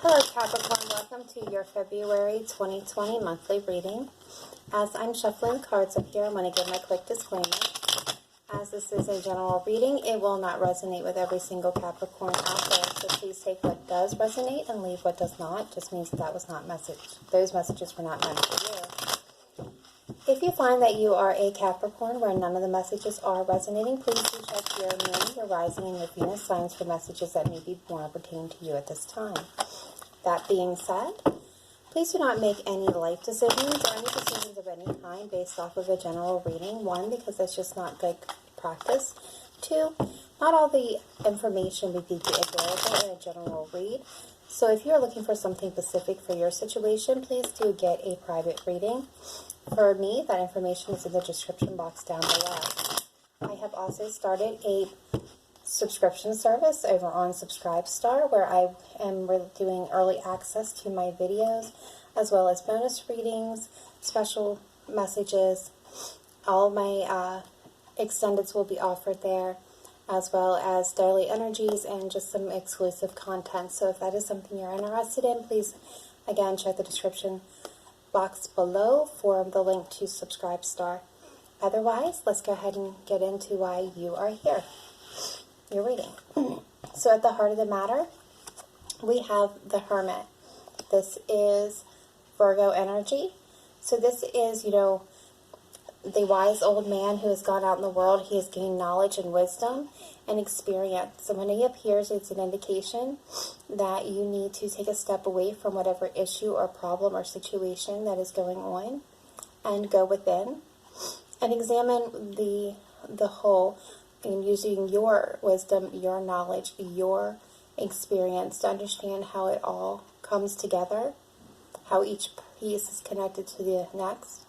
Hello Capricorn, welcome to your February 2020 monthly reading. As I'm shuffling the cards up here, I'm going to give my quick disclaimer. As this is a general reading, it will not resonate with every single Capricorn out there. So please take what does resonate and leave what does not. Just means that was not those messages were not meant for you. If you find that you are a Capricorn where none of the messages are resonating, please do check your moon, your rising, and your Venus signs for messages that may be more pertaining to you at this time. That being said, please do not make any life decisions or any decisions of any kind based off of a general reading. One, because that's just not good practice. Two, not all the information would be available in a general read. So if you're looking for something specific for your situation, please do get a private reading. For me, that information is in the description box down below. I have also started a subscription service over on Subscribestar where I am doing early access to my videos as well as bonus readings, special messages. All my extendeds will be offered there, as well as daily energies and just some exclusive content. So if that is something you're interested in, please again check the description box below for the link to Subscribestar. Otherwise, let's go ahead and get into why you are here. Your reading. So at the heart of the matter, we have the Hermit. This is Virgo energy. So this is, the wise old man who has gone out in the world. He has gained knowledge and wisdom and experience. So when he appears, it's an indication that you need to take a step away from whatever issue or problem or situation that is going on and go within and examine the whole, and using your wisdom, your knowledge, your experience to understand how it all comes together, how each piece is connected to the next,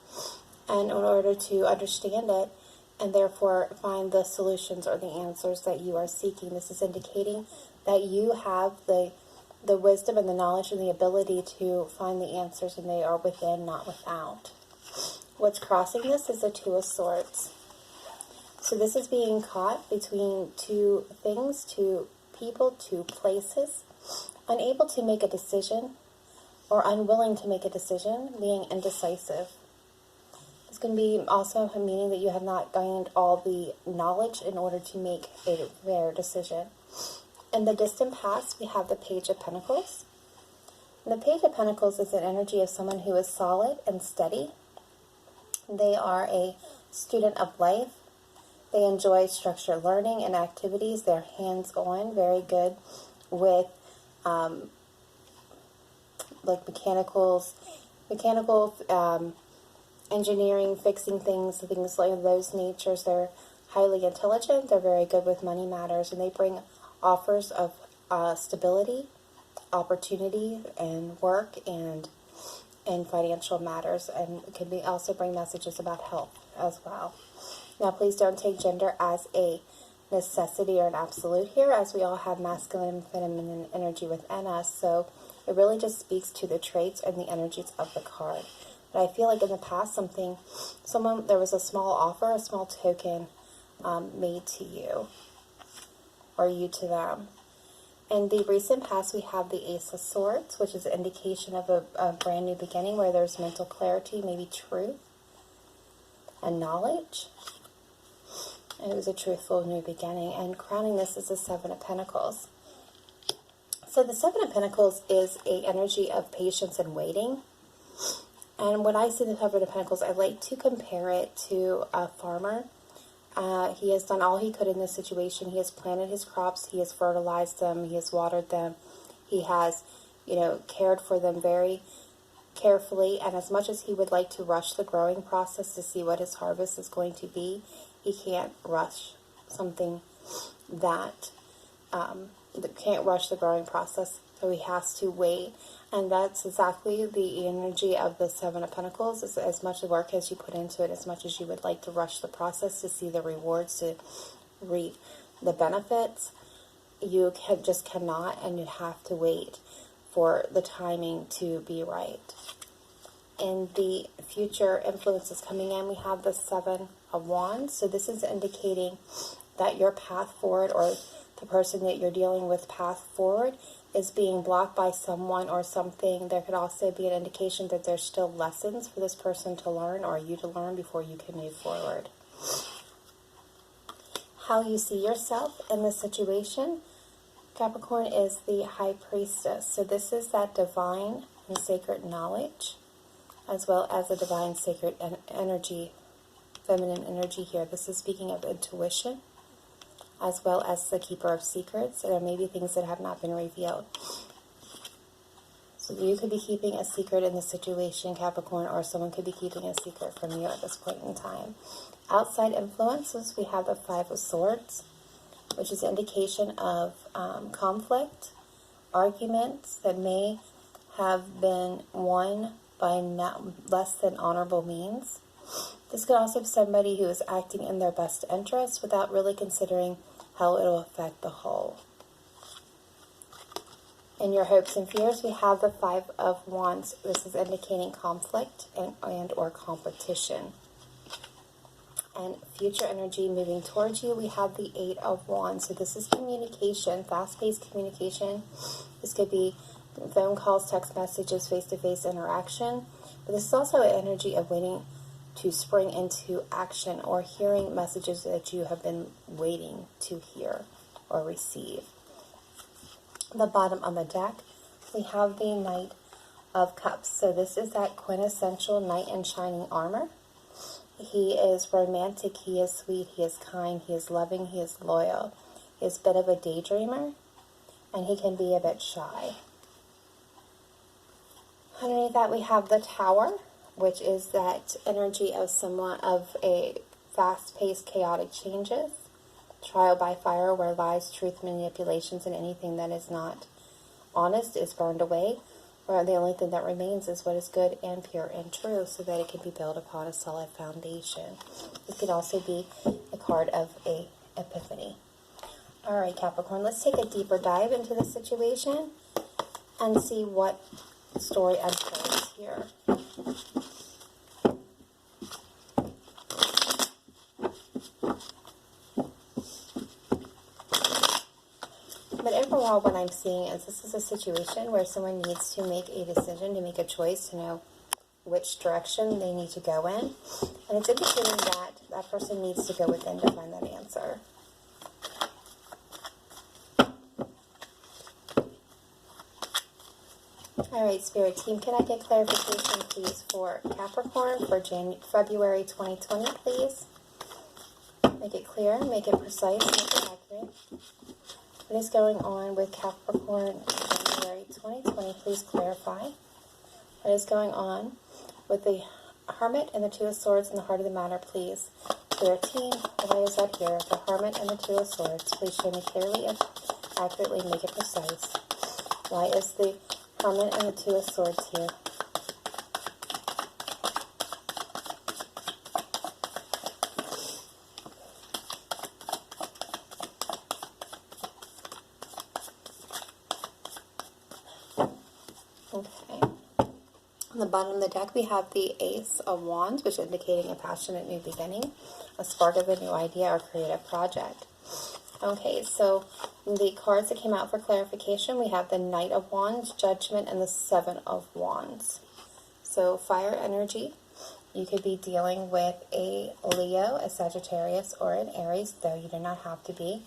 and in order to understand it and therefore find the solutions or the answers that you are seeking. This is indicating that you have the wisdom and the knowledge and the ability to find the answers, and they are within, not without. What's crossing this is the Two of Swords. So this is being caught between two things, two people, two places, unable to make a decision or unwilling to make a decision, being indecisive. It's going to be also meaning that you have not gained all the knowledge in order to make a fair decision. In the distant past, we have the Page of Pentacles. And the Page of Pentacles is an energy of someone who is solid and steady. They are a student of life. They enjoy structured learning and activities. They're hands-on, very good with like mechanical engineering, fixing things like those natures. They're highly intelligent. They're very good with money matters, and they bring offers of stability, opportunity, and work and financial matters, and can also bring messages about health as well. Now, please don't take gender as a necessity or an absolute here, as we all have masculine and feminine energy within us. So it really just speaks to the traits and the energies of the card. But I feel like in the past, there was a small offer, a small token made to you, or you to them. In the recent past, we have the Ace of Swords, which is an indication of a brand new beginning where there's mental clarity, maybe truth and knowledge. And it was a truthful new beginning. And crowning this is the Seven of Pentacles. So the Seven of Pentacles is an energy of patience and waiting. And when I see the Seven of Pentacles, I like to compare it to a farmer. He has done all he could in this situation. He has planted his crops. He has fertilized them. He has watered them. He has, cared for them very carefully. And as much as he would like to rush the growing process to see what his harvest is going to be, he can't rush something that can't rush the growing process. So he has to wait. And that's exactly the energy of the Seven of Pentacles. Is as much work as you put into it, as much as you would like to rush the process to see the rewards, to reap the benefits, you just cannot, and you have to wait for the timing to be right. In the future influences coming in, we have the Seven of Wands. So this is indicating that your path forward, or the person that you're dealing with path forward, is being blocked by someone or something, there could also be an indication that there's still lessons for this person to learn or you to learn before you can move forward. How you see yourself in this situation, Capricorn, is the High Priestess. So this is that divine and sacred knowledge, as well as a divine sacred energy, feminine energy here. This is speaking of intuition, as well as the keeper of secrets. There may be things that have not been revealed. So you could be keeping a secret in the situation, Capricorn, or someone could be keeping a secret from you at this point in time. Outside influences, we have the Five of Swords, which is an indication of conflict, arguments that may have been won by less than honorable means. This could also be somebody who is acting in their best interest without really considering how it will affect the whole. In your hopes and fears, we have the Five of Wands. This is indicating conflict and or competition. And future energy moving towards you, we have the Eight of Wands. So this is communication, fast-paced communication. This could be phone calls, text messages, face-to-face interaction. But this is also an energy of waiting to spring into action or hearing messages that you have been waiting to hear or receive. The bottom on the deck, we have the Knight of Cups. So this is that quintessential knight in shining armor. He is romantic, he is sweet, he is kind, he is loving, he is loyal. He is a bit of a daydreamer, and he can be a bit shy. Underneath that, we have the Tower, which is that energy of somewhat of a fast-paced, chaotic changes. Trial by fire, where lies, truth, manipulations, and anything that is not honest is burned away, where the only thing that remains is what is good and pure and true, so that it can be built upon a solid foundation. It could also be a card of a epiphany. All right, Capricorn, let's take a deeper dive into the situation and see what story unfolds here. But overall, what I'm seeing is this is a situation where someone needs to make a decision, to make a choice, to know which direction they need to go in. And it's indicating that that person needs to go within to find that answer. All right, Spirit Team, can I get clarification, please, for Capricorn for February 2020, please? Make it clear, make it precise, make it accurate. What is going on with Capricorn in January 2020? Please clarify. What is going on with the Hermit and the Two of Swords in the heart of the matter, please? Spirit Team, what is that here? The Hermit and the Two of Swords. Please show me clearly and accurately, make it precise. Why is the Hermit and the Two of Swords here? On the bottom of the deck, we have the Ace of Wands, which is indicating a passionate new beginning, a spark of a new idea or creative project. Okay, so the cards that came out for clarification, we have the Knight of Wands, Judgment, and the Seven of Wands. So fire energy, you could be dealing with a Leo, a Sagittarius, or an Aries, though you do not have to be.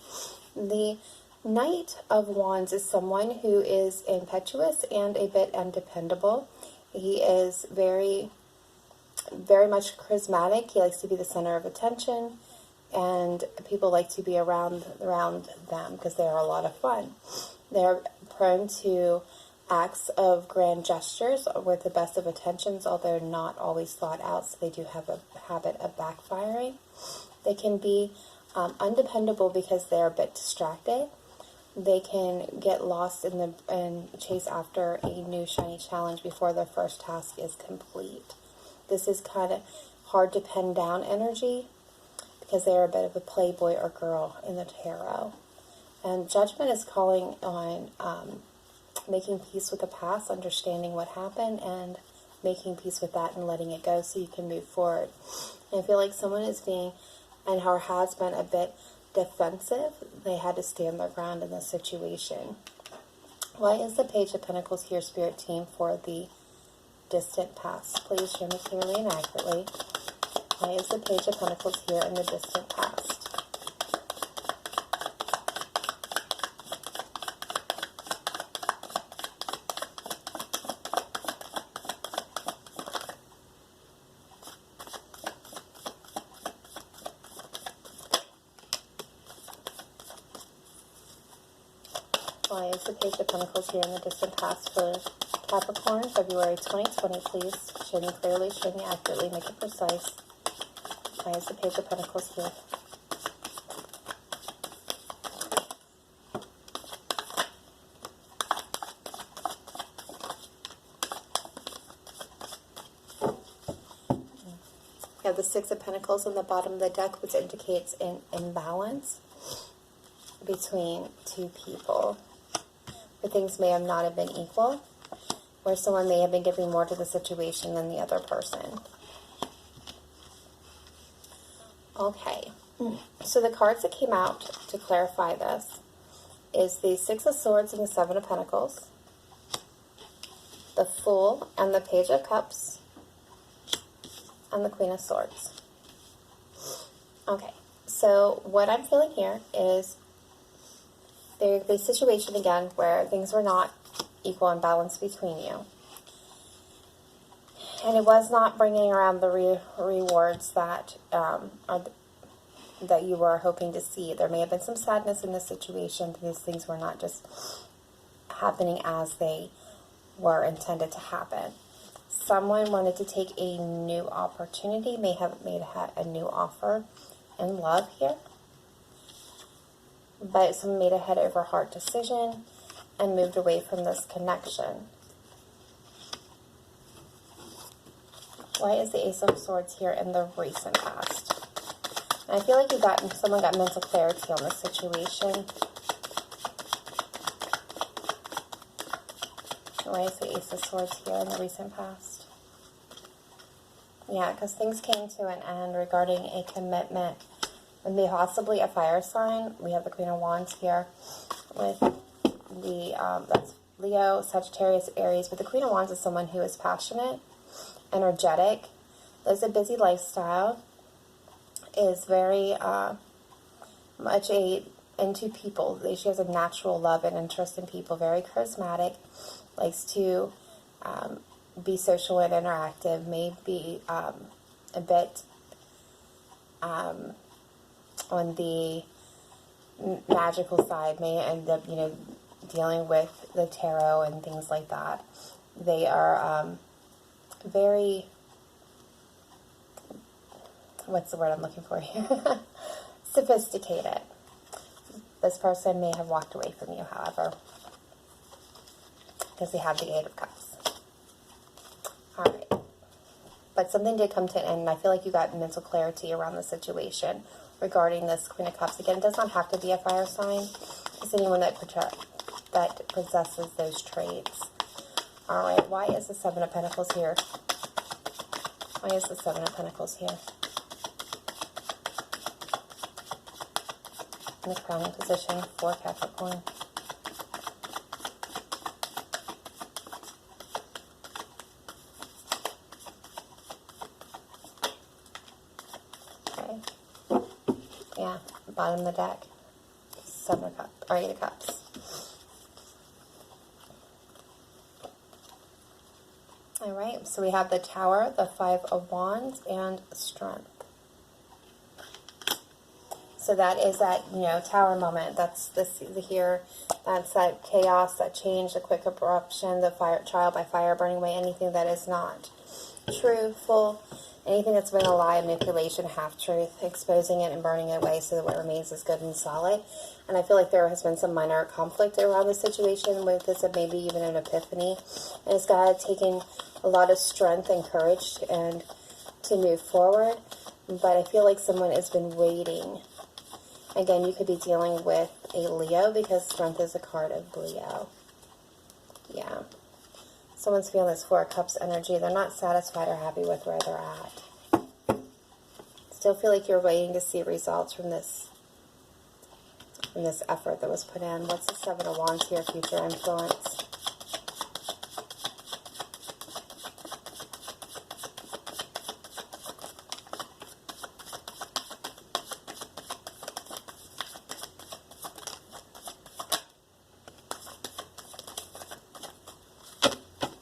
The Knight of Wands is someone who is impetuous and a bit undependable. He is very, very much charismatic. He likes to be the center of attention, and people like to be around them because they are a lot of fun. They're prone to acts of grand gestures with the best of intentions, although not always thought out, so they do have a habit of backfiring. They can be undependable because they're a bit distracted. They can get lost and chase after a new shiny challenge before their first task is complete. This is kind of hard to pin down energy because they're a bit of a playboy or girl in the tarot. And Judgment is calling on making peace with the past, understanding what happened, and making peace with that and letting it go so you can move forward. And I feel like someone is being, and or has been, a bit defensive. They had to stand their ground in this situation. Why is the Page of Pentacles here, Spirit Team, for the distant past? Please show me clearly and accurately. Why is the Page of Pentacles here in the distant past? Why is the Page of Pentacles here in the distant past for Capricorn, February 2020? Please show me clearly, show me accurately, make it precise. Why is the Page of Pentacles here? We have the Six of Pentacles on the bottom of the deck, which indicates an imbalance between two people. Where things may have not have been equal, where someone may have been giving more to the situation than the other person. Okay, so the cards that came out to clarify this is the Six of Swords and the Seven of Pentacles, the Fool and the Page of Cups, and the Queen of Swords. Okay, so what I'm feeling here is there's a situation again where things were not equal and balanced between you. And it was not bringing around the rewards that that you were hoping to see. There may have been some sadness in this situation. These things were not just happening as they were intended to happen. Someone wanted to take a new opportunity, may have made a new offer in love here. But someone made a head over heart decision and moved away from this connection. Why is the Ace of Swords here in the recent past? And I feel like someone got mental clarity on this situation. Why is the Ace of Swords here in the recent past? Yeah, because things came to an end regarding a commitment. And possibly a fire sign. We have the Queen of Wands here with the, that's Leo, Sagittarius, Aries. But the Queen of Wands is someone who is passionate, energetic, lives a busy lifestyle, is very much into people. She has a natural love and interest in people, very charismatic, likes to be social and interactive, may be a bit on the magical side, may end up, dealing with the tarot and things like that. They are very, what's the word I'm looking for here? Sophisticated. This person may have walked away from you, however, because they have the Eight of Cups. All right. But something did come to an end, and I feel like you got mental clarity around the situation regarding this Queen of Cups. Again, it does not have to be a fire sign. It's anyone that possesses those traits. All right, why is the Seven of Pentacles here? Why is the Seven of Pentacles here? In the crowning position for Capricorn. Yeah, bottom of the deck. Seven of Cups, or Eight of Cups. Alright, so we have the Tower, the Five of Wands, and Strength. So that is that, Tower moment. That's here. That's that chaos, that change, the quick eruption, the trial by fire, burning away anything that is not truthful. Anything that's been a lie, manipulation, half-truth, exposing it and burning it away so that what remains is good and solid. And I feel like there has been some minor conflict around the situation with this, and maybe even an epiphany. And it's got taken a lot of strength and courage and to move forward. But I feel like someone has been waiting. Again, you could be dealing with a Leo because Strength is a card of Leo. Yeah. Someone's feeling this Four of Cups energy. They're not satisfied or happy with where they're at. Still feel like you're waiting to see results from this and this effort that was put in. What's the Seven of Wands here, future influence?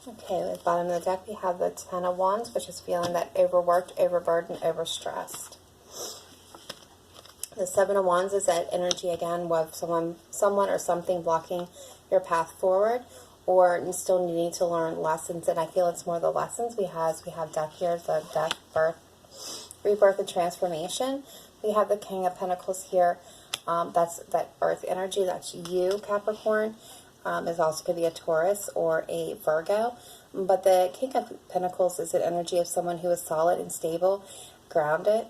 Okay, at the bottom of the deck, we have the Ten of Wands, which is feeling that overworked, overburdened, overstressed. The Seven of Wands is that energy, again, of someone or something blocking your path forward, or still needing to learn lessons. And I feel it's more the lessons we have death here, the death, birth, rebirth, and transformation. We have the King of Pentacles here. That's that earth energy. That's you, Capricorn. Is also could be a Taurus or a Virgo. But the King of Pentacles is an energy of someone who is solid and stable, grounded,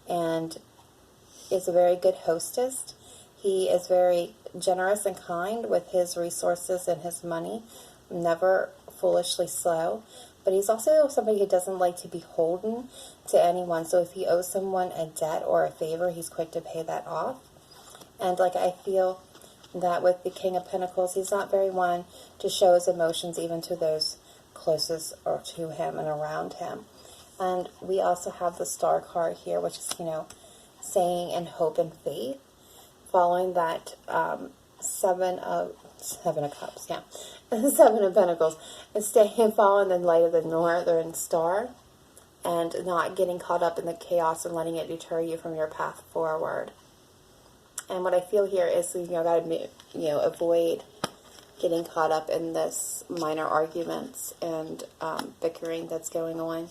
and is a very good hostess. He is very generous and kind with his resources and his money, never foolishly slow. But he's also somebody who doesn't like to be beholden to anyone. So if he owes someone a debt or a favor, he's quick to pay that off. And like I feel that with the King of Pentacles, he's not very one to show his emotions even to those closest or to him and around him. And we also have the Star card here, which is, saying in hope and faith, following that Seven of Cups, yeah, Seven of Pentacles, and staying following the light of the Northern Star, and not getting caught up in the chaos and letting it deter you from your path forward. And what I feel here is, gotta, avoid getting caught up in this minor arguments and bickering that's going on.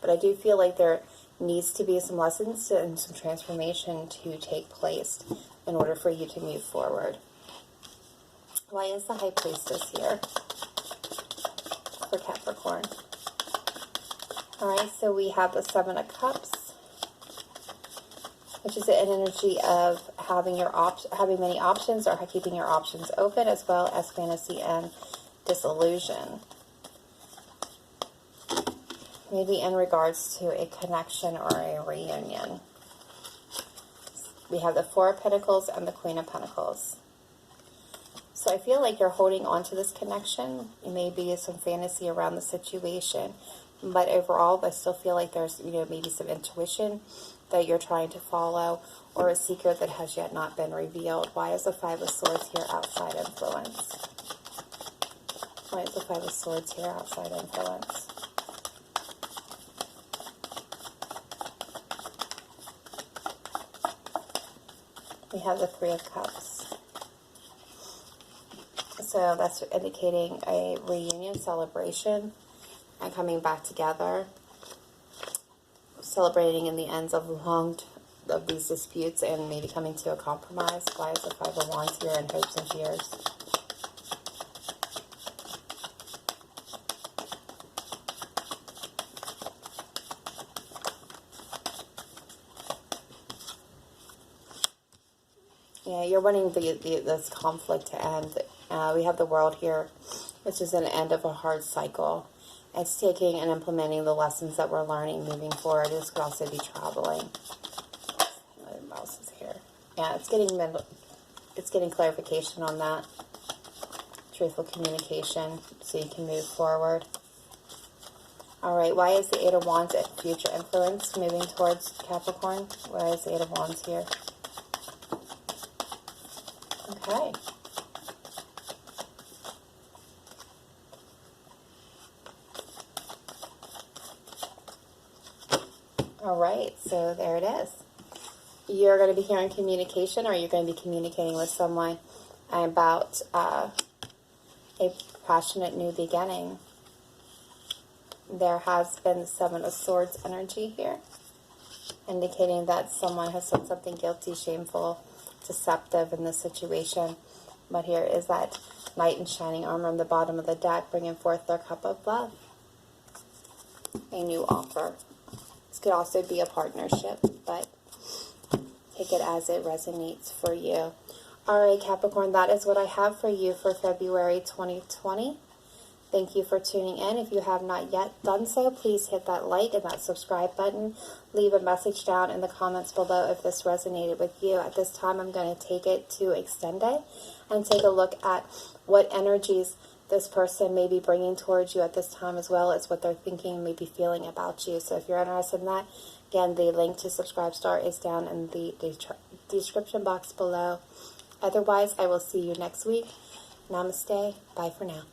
But I do feel like there needs to be some lessons and some transformation to take place in order for you to move forward. Why is the High Priestess here for Capricorn? All right, so we have the Seven of Cups, which is an energy of having many options or keeping your options open, as well as fantasy and disillusion. Maybe in regards to a connection or a reunion. We have the Four of Pentacles and the Queen of Pentacles. So I feel like you're holding on to this connection. It may be some fantasy around the situation, but overall, I still feel like there's, maybe some intuition that you're trying to follow, or a secret that has yet not been revealed. Why is the Five of Swords here, outside influence? Why is the Five of Swords here, outside influence? We have the Three of Cups. So that's indicating a reunion, celebration, and coming back together. Celebrating in the ends of these disputes and maybe coming to a compromise. Why is the Five of Wands here in hopes and fears? Yeah, you're wanting this conflict to end. We have the World here, which is an end of a hard cycle. It's taking and implementing the lessons that we're learning moving forward. This could also be traveling. What else is here? Yeah, it's getting clarification on that. Truthful communication so you can move forward. All right, why is the Eight of Wands at future influence moving towards Capricorn? Why is the Eight of Wands here? Okay. All right, so there it is. You're going to be hearing communication, or you're going to be communicating with someone about a passionate new beginning. There has been the Seven of Swords energy here, indicating that someone has done something guilty, shameful, deceptive in this situation. But here is that Knight in shining armor on the bottom of the deck, bringing forth their cup of love. A new offer. This could also be a partnership, but take it as it resonates for you. All right, Capricorn, that is what I have for you for February 2020. Thank you for tuning in. If you have not yet done so, please hit that like and that subscribe button. Leave a message down in the comments below if this resonated with you. At this time, I'm going to take it to extend it and take a look at what energies this person may be bringing towards you at this time, as well as what they're thinking and maybe feeling about you. So if you're interested in that, again, the link to Subscribe Star is down in the description box below. Otherwise, I will see you next week. Namaste. Bye for now.